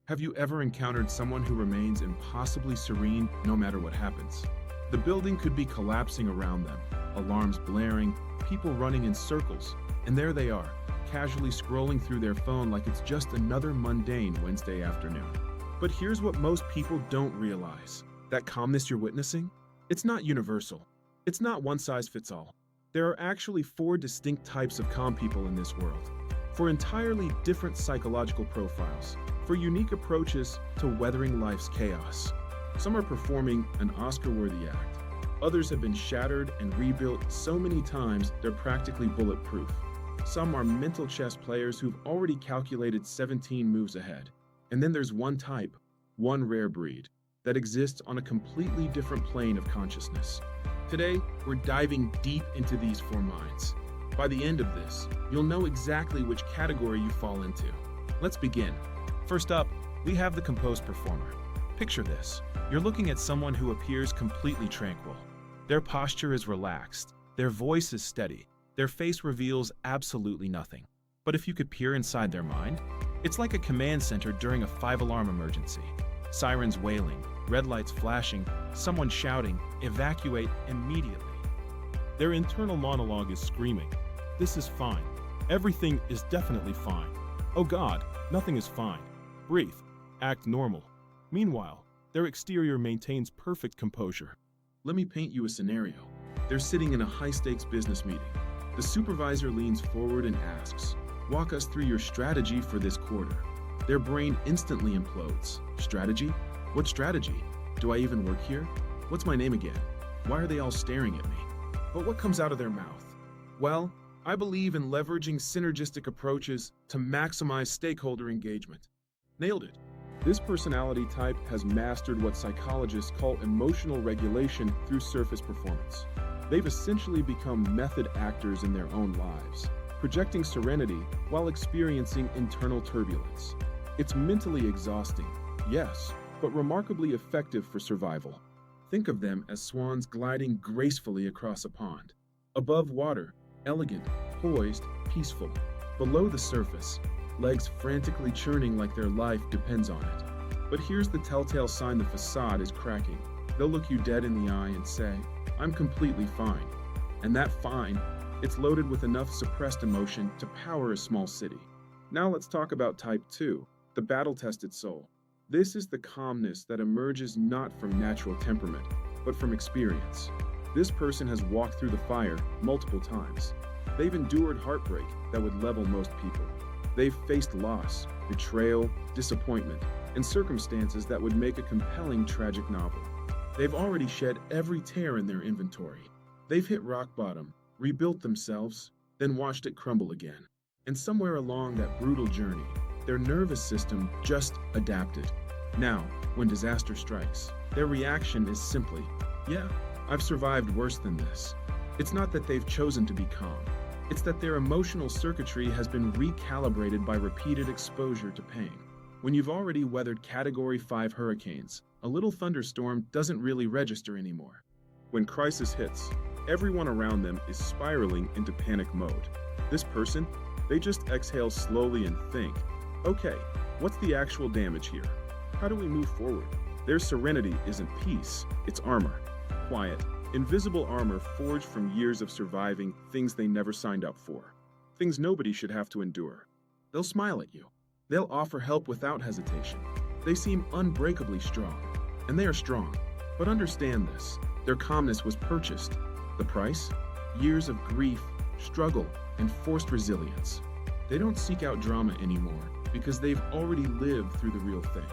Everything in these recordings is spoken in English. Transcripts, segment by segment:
Have you ever encountered someone who remains impossibly serene no matter what happens? The building could be collapsing around them, alarms blaring, people running in circles, and there they are, casually scrolling through their phone like it's just another mundane Wednesday afternoon. But here's what most people don't realize. That calmness you're witnessing? It's not universal. It's not one size fits all. There are actually 4 distinct types of calm people in this world, for entirely different psychological profiles, for unique approaches to weathering life's chaos. Some are performing an Oscar-worthy act. Others have been shattered and rebuilt so many times they're practically bulletproof. Some are mental chess players who've already calculated 17 moves ahead. And then there's one type, one rare breed, that exists on a completely different plane of consciousness. Today, we're diving deep into these 4 minds. By the end of this, you'll know exactly which category you fall into. Let's begin. First up, we have the composed performer. Picture this. You're looking at someone who appears completely tranquil. Their posture is relaxed. Their voice is steady. Their face reveals absolutely nothing. But if you could peer inside their mind, it's like a command center during a 5-alarm emergency. Sirens wailing, red lights flashing, someone shouting, "Evacuate immediately." Their internal monologue is screaming, "This is fine. Everything is definitely fine. Oh God, nothing is fine. Breathe. Act normal." Meanwhile, their exterior maintains perfect composure. Let me paint you a scenario. They're sitting in a high-stakes business meeting. The supervisor leans forward and asks, "Walk us through your strategy for this quarter." Their brain instantly implodes. Strategy? What strategy? Do I even work here? What's my name again? Why are they all staring at me? But what comes out of their mouth? Well, I believe in leveraging synergistic approaches to maximize stakeholder engagement. Nailed it. This personality type has mastered what psychologists call emotional regulation through surface performance. They've essentially become method actors in their own lives, projecting serenity while experiencing internal turbulence. It's mentally exhausting, yes, but remarkably effective for survival. Think of them as swans gliding gracefully across a pond. Above water, elegant, poised, peaceful. Below the surface, legs frantically churning like their life depends on it. But here's the telltale sign the facade is cracking. They'll look you dead in the eye and say, "I'm completely fine." And that fine, it's loaded with enough suppressed emotion to power a small city. Now let's talk about type 2, the battle-tested soul. This is the calmness that emerges not from natural temperament, but from experience. This person has walked through the fire multiple times. They've endured heartbreak that would level most people. They've faced loss, betrayal, disappointment, and circumstances that would make a compelling tragic novel. They've already shed every tear in their inventory. They've hit rock bottom, rebuilt themselves, then watched it crumble again. And somewhere along that brutal journey, their nervous system just adapted. Now, when disaster strikes, their reaction is simply, "Yeah, I've survived worse than this." It's not that they've chosen to be calm. It's that their emotional circuitry has been recalibrated by repeated exposure to pain. When you've already weathered Category 5 hurricanes, a little thunderstorm doesn't really register anymore. When crisis hits, everyone around them is spiraling into panic mode. This person, they just exhale slowly and think, "Okay, what's the actual damage here? How do we move forward?" Their serenity isn't peace, it's armor. Quiet, invisible armor forged from years of surviving things they never signed up for. Things nobody should have to endure. They'll smile at you. They'll offer help without hesitation. They seem unbreakably strong. And they are strong. But understand this, their calmness was purchased. The price? Years of grief, struggle, and forced resilience. They don't seek out drama anymore because they've already lived through the real thing.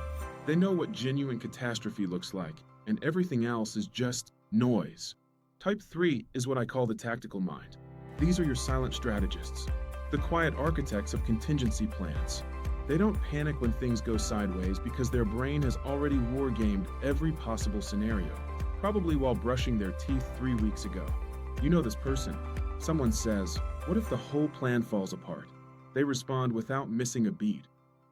They know what genuine catastrophe looks like, and everything else is just noise. Type 3 is what I call the tactical mind. These are your silent strategists, the quiet architects of contingency plans. They don't panic when things go sideways because their brain has already wargamed every possible scenario, probably while brushing their teeth 3 weeks ago. You know this person. Someone says, "What if the whole plan falls apart?" They respond without missing a beat.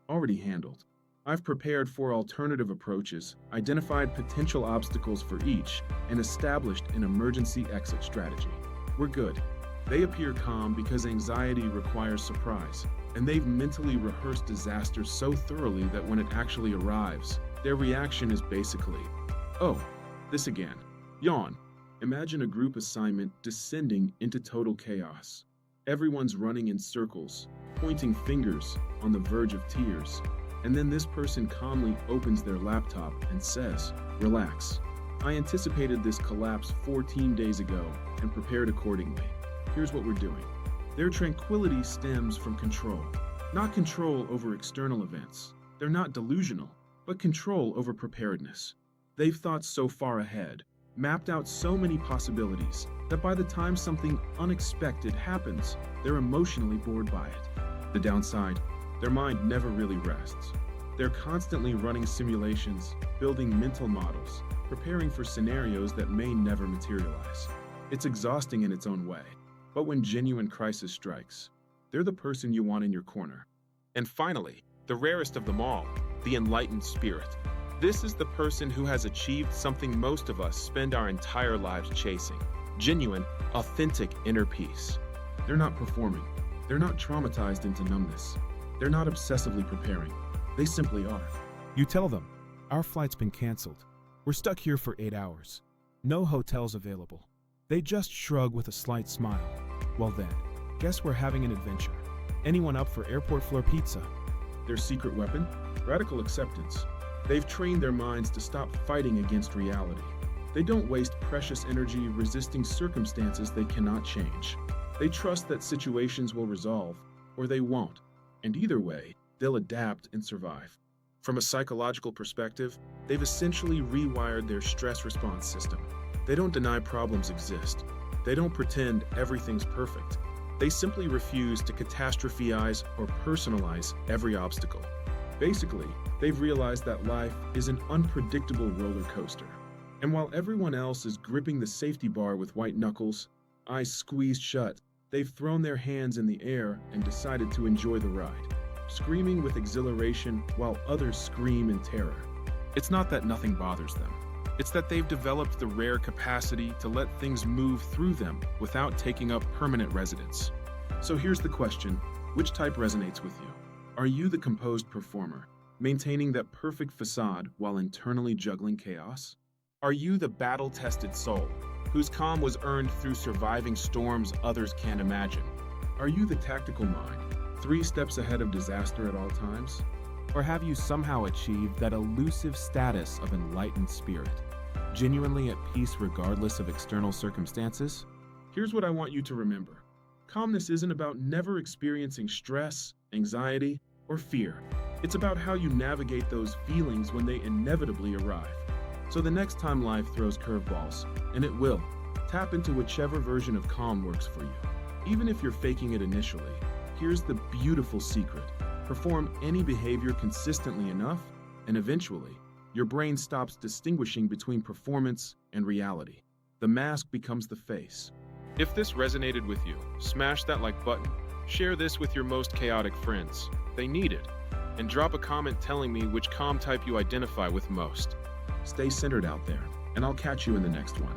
Already handled. I've prepared 4 alternative approaches, identified potential obstacles for each, and established an emergency exit strategy. We're good. They appear calm because anxiety requires surprise. and they've mentally rehearsed disaster so thoroughly that when it actually arrives, their reaction is basically, "Oh, this again." Yawn. Imagine a group assignment descending into total chaos. Everyone's running in circles, pointing fingers on the verge of tears, and then this person calmly opens their laptop and says, "Relax. I anticipated this collapse 14 days ago and prepared accordingly. Here's what we're doing." Their tranquility stems from control. Not control over external events. They're not delusional, but control over preparedness. They've thought so far ahead, mapped out so many possibilities, that by the time something unexpected happens, they're emotionally bored by it. The downside, their mind never really rests. They're constantly running simulations, building mental models, preparing for scenarios that may never materialize. It's exhausting in its own way, but when genuine crisis strikes, they're the person you want in your corner. And finally, the rarest of them all, the enlightened spirit. This is the person who has achieved something most of us spend our entire lives chasing: genuine, authentic inner peace. They're not performing. They're not traumatized into numbness. They're not obsessively preparing. They simply are. You tell them, "Our flight's been canceled. We're stuck here for 8 hours. No hotels available." They just shrug with a slight smile. "Well then, guess we're having an adventure. Anyone up for airport floor pizza?" Their secret weapon? Radical acceptance. They've trained their minds to stop fighting against reality. They don't waste precious energy resisting circumstances they cannot change. They trust that situations will resolve, or they won't. And either way, they'll adapt and survive. From a psychological perspective, they've essentially rewired their stress response system. They don't deny problems exist. They don't pretend everything's perfect. They simply refuse to catastrophize or personalize every obstacle. Basically, they've realized that life is an unpredictable roller coaster. And while everyone else is gripping the safety bar with white knuckles, eyes squeezed shut, they've thrown their hands in the air and decided to enjoy the ride, screaming with exhilaration while others scream in terror. It's not that nothing bothers them. It's that they've developed the rare capacity to let things move through them without taking up permanent residence. So here's the question: which type resonates with you? Are you the composed performer, maintaining that perfect facade while internally juggling chaos? Are you the battle-tested soul, whose calm was earned through surviving storms others can't imagine? Are you the tactical mind, 3 steps ahead of disaster at all times? Or have you somehow achieved that elusive status of enlightened spirit, genuinely at peace regardless of external circumstances? Here's what I want you to remember. Calmness isn't about never experiencing stress, anxiety, or fear. It's about how you navigate those feelings when they inevitably arrive. So the next time life throws curveballs, and it will, tap into whichever version of calm works for you. Even if you're faking it initially, here's the beautiful secret. Perform any behavior consistently enough, and eventually, your brain stops distinguishing between performance and reality. The mask becomes the face. If this resonated with you, smash that like button, share this with your most chaotic friends. They need it. And drop a comment telling me which calm type you identify with most. Stay centered out there, and I'll catch you in the next one.